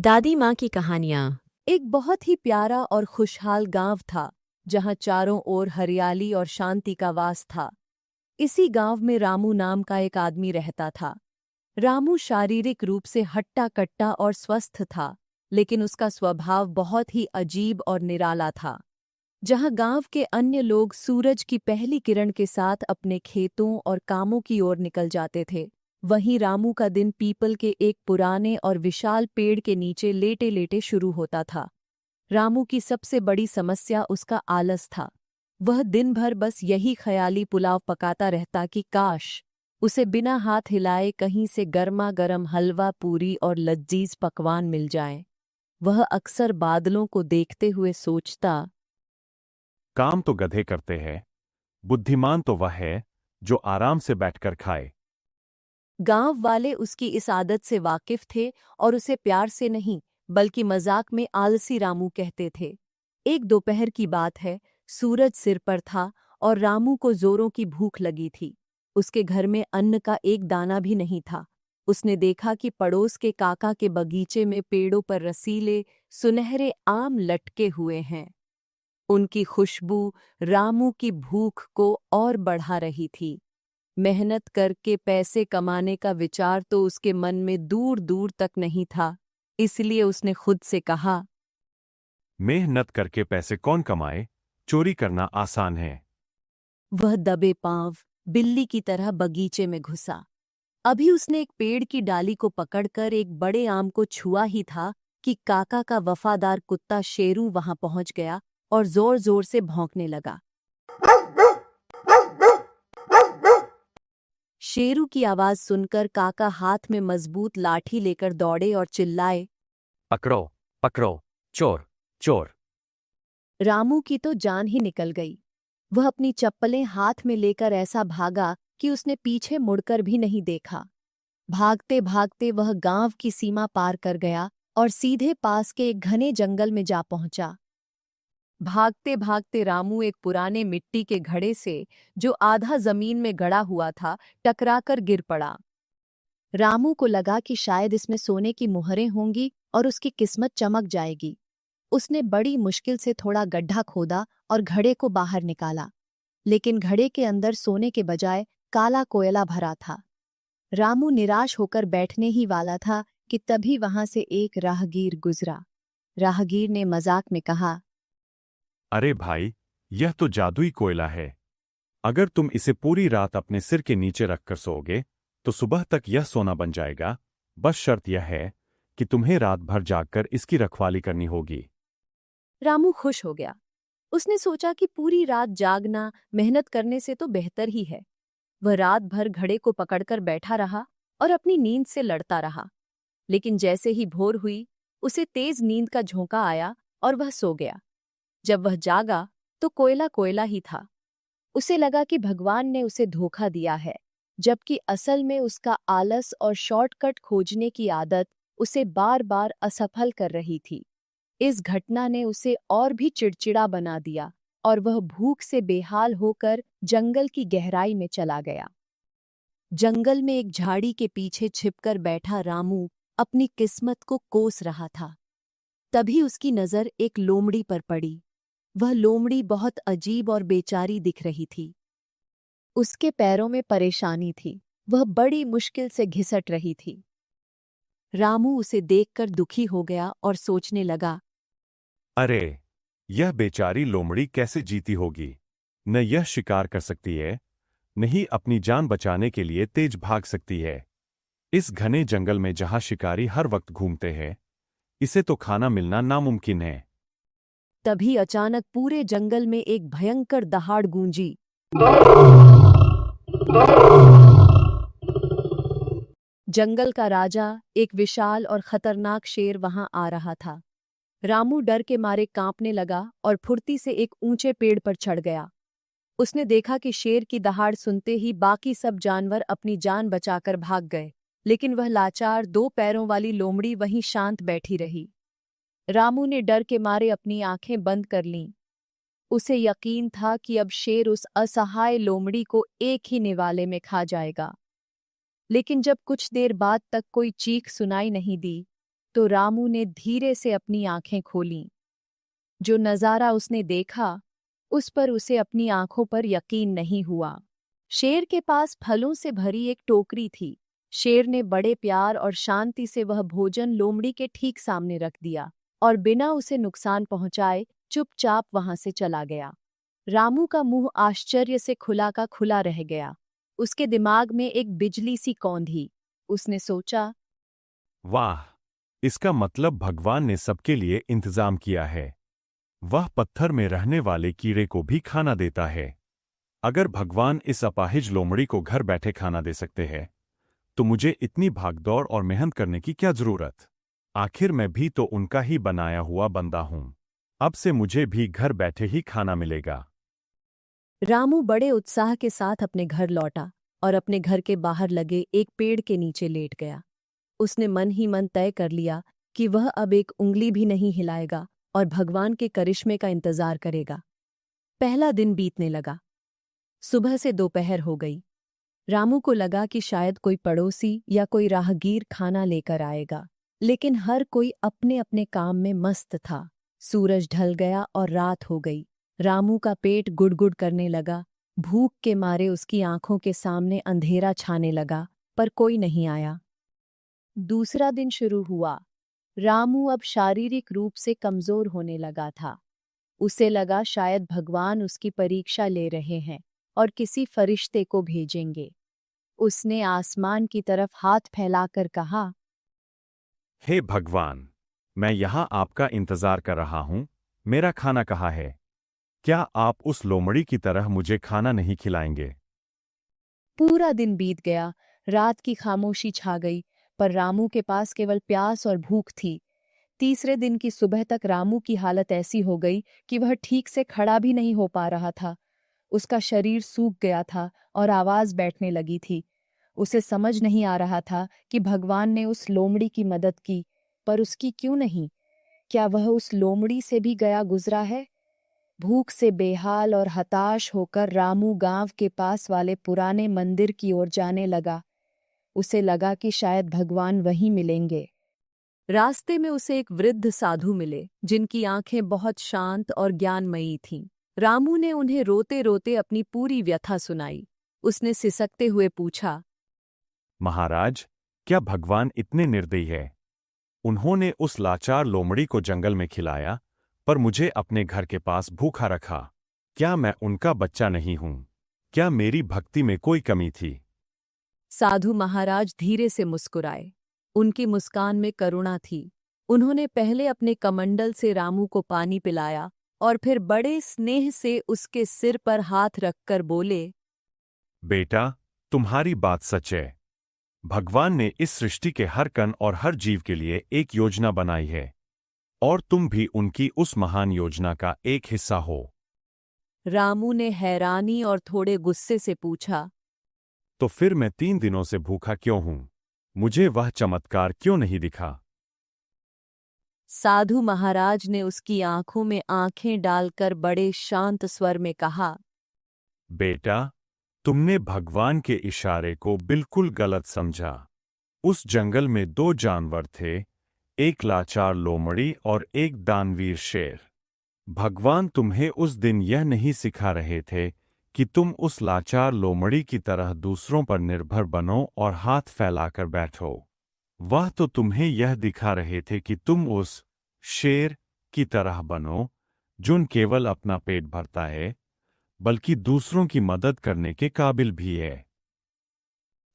दादी माँ की कहानियाँ। एक बहुत ही प्यारा और खुशहाल गांव था जहां चारों ओर हरियाली और शांति का वास था। इसी गांव में रामू नाम का एक आदमी रहता था। रामू शारीरिक रूप से हट्टा-कट्टा और स्वस्थ था, लेकिन उसका स्वभाव बहुत ही अजीब और निराला था। जहां गांव के अन्य लोग सूरज की पहली किरण के साथ अपने खेतों और कामों की ओर निकल जाते थे, वहीं रामू का दिन पीपल के एक पुराने और विशाल पेड़ के नीचे लेटे-लेटे शुरू होता था। रामू की सबसे बड़ी समस्या उसका आलस था। वह दिन भर बस यही ख्याली पुलाव पकाता रहता कि काश उसे बिना हाथ हिलाए कहीं से गर्मा-गर्म हलवा, पूरी और लज़ीज़ पकवान मिल जाएं। वह अक्सर बादलों को देखते हुए सोचता, काम तो गधे करते हैं, बुद्धिमान तो वह है जो आराम से बैठकर खाए। गांव वाले उसकी इस आदत से वाकिफ थे और उसे प्यार से नहीं बल्कि मजाक में आलसी रामू कहते थे। एक दोपहर की बात है, सूरज सिर पर था और रामू को जोरों की भूख लगी थी। उसके घर में अन्न का एक दाना भी नहीं था। उसने देखा कि पड़ोस के काका के बगीचे में पेड़ों पर रसीले सुनहरे आम लटके हुए हैं। उनकी खुशबू रामू की भूख को और बढ़ा रही थी। मेहनत करके पैसे कमाने का विचार तो उसके मन में दूर दूर तक नहीं था, इसलिए उसने खुद से कहा, मेहनत करके पैसे कौन कमाए, चोरी करना आसान है। वह दबे पांव बिल्ली की तरह बगीचे में घुसा। अभी उसने एक पेड़ की डाली को पकड़कर एक बड़े आम को छुआ ही था कि काका का वफादार कुत्ता शेरू वहां पहुंच गया और जोर जोर से भौंकने लगा। शेरू की आवाज सुनकर काका हाथ में मजबूत लाठी लेकर दौड़े और चिल्लाए, पकड़ो, पकड़ो, चोर, चोर। रामू की तो जान ही निकल गई। वह अपनी चप्पलें हाथ में लेकर ऐसा भागा कि उसने पीछे मुड़कर भी नहीं देखा। भागते भागते वह गांव की सीमा पार कर गया और सीधे पास के एक घने जंगल में जा पहुंचा। भागते भागते रामू एक पुराने मिट्टी के घड़े से, जो आधा जमीन में गड़ा हुआ था, टकराकर गिर पड़ा। रामू को लगा कि शायद इसमें सोने की मुहरें होंगी और उसकी किस्मत चमक जाएगी। उसने बड़ी मुश्किल से थोड़ा गड्ढा खोदा और घड़े को बाहर निकाला, लेकिन घड़े के अंदर सोने के बजाय काला कोयला भरा था। रामू निराश होकर बैठने ही वाला था कि तभी वहां से एक राहगीर गुजरा। राहगीर ने मजाक में कहा, अरे भाई, यह तो जादुई कोयला है। अगर तुम इसे पूरी रात अपने सिर के नीचे रखकर सोओगे तो सुबह तक यह सोना बन जाएगा। बस शर्त यह है कि तुम्हें रात भर जागकर इसकी रखवाली करनी होगी। रामू खुश हो गया। उसने सोचा कि पूरी रात जागना मेहनत करने से तो बेहतर ही है। वह रात भर घड़े को पकड़कर बैठा रहा और अपनी नींद से लड़ता रहा। लेकिन जैसे ही भोर हुई, उसे तेज नींद का झोंका आया और वह सो गया। जब वह जागा तो कोयला कोयला ही था। उसे लगा कि भगवान ने उसे धोखा दिया है, जबकि असल में उसका आलस और शॉर्टकट खोजने की आदत उसे बार-बार असफल कर रही थी। इस घटना ने उसे और भी चिड़चिड़ा बना दिया और वह भूख से बेहाल होकर जंगल की गहराई में चला गया। जंगल में एक झाड़ी के पीछे छिपकर बैठा रामू अपनी किस्मत को कोस रहा था। तभी उसकी नजर एक लोमड़ी पर पड़ी। वह लोमड़ी बहुत अजीब और बेचारी दिख रही थी। उसके पैरों में परेशानी थी, वह बड़ी मुश्किल से घिसट रही थी। रामू उसे देखकर दुखी हो गया और सोचने लगा, अरे, यह बेचारी लोमड़ी कैसे जीती होगी। न यह शिकार कर सकती है, न ही अपनी जान बचाने के लिए तेज भाग सकती है। इस घने जंगल में जहां शिकारी हर वक्त घूमते हैं, इसे तो खाना मिलना नामुमकिन है। तभी अचानक पूरे जंगल में एक भयंकर दहाड़ गूंजी। जंगल का राजा, एक विशाल और खतरनाक शेर वहां आ रहा था। रामू डर के मारे कांपने लगा और फुर्ती से एक ऊंचे पेड़ पर चढ़ गया। उसने देखा कि शेर की दहाड़ सुनते ही बाकी सब जानवर अपनी जान बचाकर भाग गए, लेकिन वह लाचार दो पैरों वाली लोमड़ी वहीं शांत बैठी रही। रामू ने डर के मारे अपनी आंखें बंद कर लीं। उसे यकीन था कि अब शेर उस असहाय लोमड़ी को एक ही निवाले में खा जाएगा। लेकिन जब कुछ देर बाद तक कोई चीख सुनाई नहीं दी, तो रामू ने धीरे से अपनी आंखें खोलीं। जो नजारा उसने देखा, उस पर उसे अपनी आंखों पर यकीन नहीं हुआ। शेर के पास फलों से भरी एक टोकरी थी। शेर ने बड़े प्यार और शांति से वह भोजन लोमड़ी के ठीक सामने रख दिया और बिना उसे नुकसान पहुंचाए चुपचाप वहां से चला गया। रामू का मुंह आश्चर्य से खुला का खुला रह गया। उसके दिमाग में एक बिजली सी कौंधी। उसने सोचा, वाह, इसका मतलब भगवान ने सबके लिए इंतजाम किया है। वह पत्थर में रहने वाले कीड़े को भी खाना देता है। अगर भगवान इस अपाहिज लोमड़ी को घर बैठे खाना दे सकते हैं, तो मुझे इतनी भागदौड़ और मेहनत करने की क्या जरूरत। आखिर मैं भी तो उनका ही बनाया हुआ बंदा हूं। अब से मुझे भी घर बैठे ही खाना मिलेगा। रामू बड़े उत्साह के साथ अपने घर लौटा और अपने घर के बाहर लगे एक पेड़ के नीचे लेट गया। उसने मन ही मन तय कर लिया कि वह अब एक उंगली भी नहीं हिलाएगा और भगवान के करिश्मे का इंतजार करेगा। पहला दिन बीतने लगा। सुबह से दोपहर हो गई। रामू को लगा कि शायद कोई पड़ोसी या कोई राहगीर खाना लेकर आएगा, लेकिन हर कोई अपने अपने काम में मस्त था। सूरज ढल गया और रात हो गई। रामू का पेट गुड़गुड़ करने लगा। भूख के मारे उसकी आंखों के सामने अंधेरा छाने लगा, पर कोई नहीं आया। दूसरा दिन शुरू हुआ। रामू अब शारीरिक रूप से कमजोर होने लगा था। उसे लगा शायद भगवान उसकी परीक्षा ले रहे हैं और किसी फरिश्ते को भेजेंगे। उसने आसमान की तरफ हाथ फैलाकर कहा, हे भगवान, मैं यहां आपका इंतजार कर रहा हूं। मेरा खाना कहाँ है? क्या आप उस लोमड़ी की तरह मुझे खाना नहीं खिलाएंगे? पूरा दिन बीत गया। रात की खामोशी छा गई, पर रामू के पास केवल प्यास और भूख थी। तीसरे दिन की सुबह तक रामू की हालत ऐसी हो गई कि वह ठीक से खड़ा भी नहीं हो पा रहा था। उसका शरीर सूख गया था और आवाज बैठने लगी थी। उसे समझ नहीं आ रहा था कि भगवान ने उस लोमड़ी की मदद की, पर उसकी क्यों नहीं? क्या वह उस लोमड़ी से भी गया गुजरा है? भूख से बेहाल और हताश होकर रामू गांव के पास वाले पुराने मंदिर की ओर जाने लगा। उसे लगा कि शायद भगवान वहीं मिलेंगे। रास्ते में उसे एक वृद्ध साधु मिले, जिनकी आंखें बहुत शांत और ज्ञानमयी थीं। रामू ने उन्हें रोते रोते अपनी पूरी व्यथा सुनाई। उसने सिसकते हुए पूछा, महाराज, क्या भगवान इतने निर्दयी है? उन्होंने उस लाचार लोमड़ी को जंगल में खिलाया, पर मुझे अपने घर के पास भूखा रखा। क्या मैं उनका बच्चा नहीं हूं? क्या मेरी भक्ति में कोई कमी थी? साधु महाराज धीरे से मुस्कुराए। उनकी मुस्कान में करुणा थी। उन्होंने पहले अपने कमंडल से रामू को पानी पिलाया और फिर बड़े स्नेह से उसके सिर पर हाथ रखकर बोले, बेटा, तुम्हारी बात सच है। भगवान ने इस सृष्टि के हर कण और हर जीव के लिए एक योजना बनाई है, और तुम भी उनकी उस महान योजना का एक हिस्सा हो। रामू ने हैरानी और थोड़े गुस्से से पूछा, तो फिर मैं 3 दिनों से भूखा क्यों हूं? मुझे वह चमत्कार क्यों नहीं दिखा? साधु महाराज ने उसकी आंखों में आंखें डालकर बड़े शांत स्वर में कहा, बेटा, तुमने भगवान के इशारे को बिल्कुल गलत समझा। उस जंगल में 2 जानवर थे, एक लाचार लोमड़ी और एक दानवीर शेर। भगवान तुम्हें उस दिन यह नहीं सिखा रहे थे कि तुम उस लाचार लोमड़ी की तरह दूसरों पर निर्भर बनो और हाथ फैलाकर बैठो। वह तो तुम्हें यह दिखा रहे थे कि तुम उस शेर की तरह बनो, जो केवल अपना पेट भरता है, बल्कि दूसरों की मदद करने के काबिल भी है।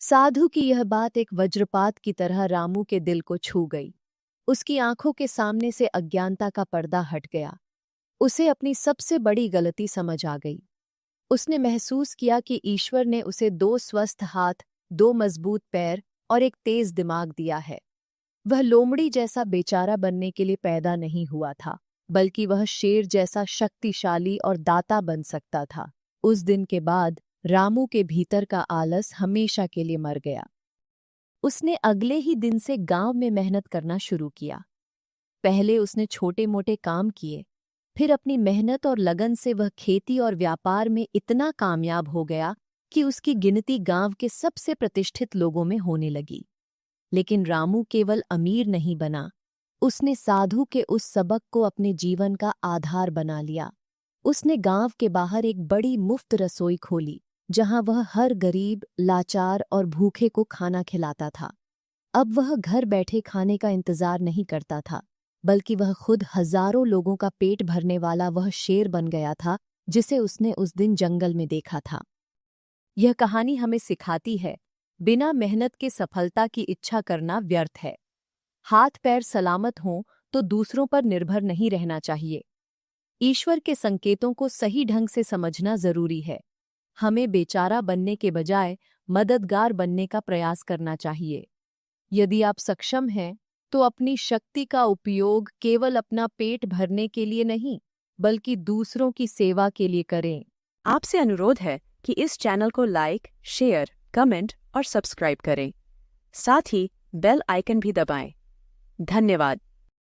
साधु की यह बात एक वज्रपात की तरह रामू के दिल को छू गई। उसकी आंखों के सामने से अज्ञानता का पर्दा हट गया। उसे अपनी सबसे बड़ी गलती समझ आ गई। उसने महसूस किया कि ईश्वर ने उसे 2 स्वस्थ हाथ, 2 मजबूत पैर और एक तेज दिमाग दिया है। वह लोमड़ी जैसा बेचारा बनने के लिए पैदा नहीं हुआ था, बल्कि वह शेर जैसा शक्तिशाली और दाता बन सकता था। उस दिन के बाद रामू के भीतर का आलस हमेशा के लिए मर गया। उसने अगले ही दिन से गांव में मेहनत करना शुरू किया। पहले उसने छोटे-मोटे काम किए, फिर अपनी मेहनत और लगन से वह खेती और व्यापार में इतना कामयाब हो गया कि उसकी गिनती गांव के सबसे प्रतिष्ठित लोगों में होने लगी। लेकिन रामू केवल अमीर नहीं बना, उसने साधु के उस सबक को अपने जीवन का आधार बना लिया। उसने गांव के बाहर एक बड़ी मुफ्त रसोई खोली, जहां वह हर गरीब, लाचार और भूखे को खाना खिलाता था। अब वह घर बैठे खाने का इंतजार नहीं करता था, बल्कि वह खुद हजारों लोगों का पेट भरने वाला वह शेर बन गया था जिसे उसने उस दिन जंगल में देखा था। यह कहानी हमें सिखाती है, बिना मेहनत के सफलता की इच्छा करना व्यर्थ है। हाथ पैर सलामत हों तो दूसरों पर निर्भर नहीं रहना चाहिए। ईश्वर के संकेतों को सही ढंग से समझना जरूरी है। हमें बेचारा बनने के बजाय मददगार बनने का प्रयास करना चाहिए। यदि आप सक्षम हैं, तो अपनी शक्ति का उपयोग केवल अपना पेट भरने के लिए नहीं, बल्कि दूसरों की सेवा के लिए करें। आपसे अनुरोध है कि इस चैनल को लाइक, शेयर, कमेंट और सब्सक्राइब करें। साथ ही बेल आइकन भी दबाएं। धन्यवाद।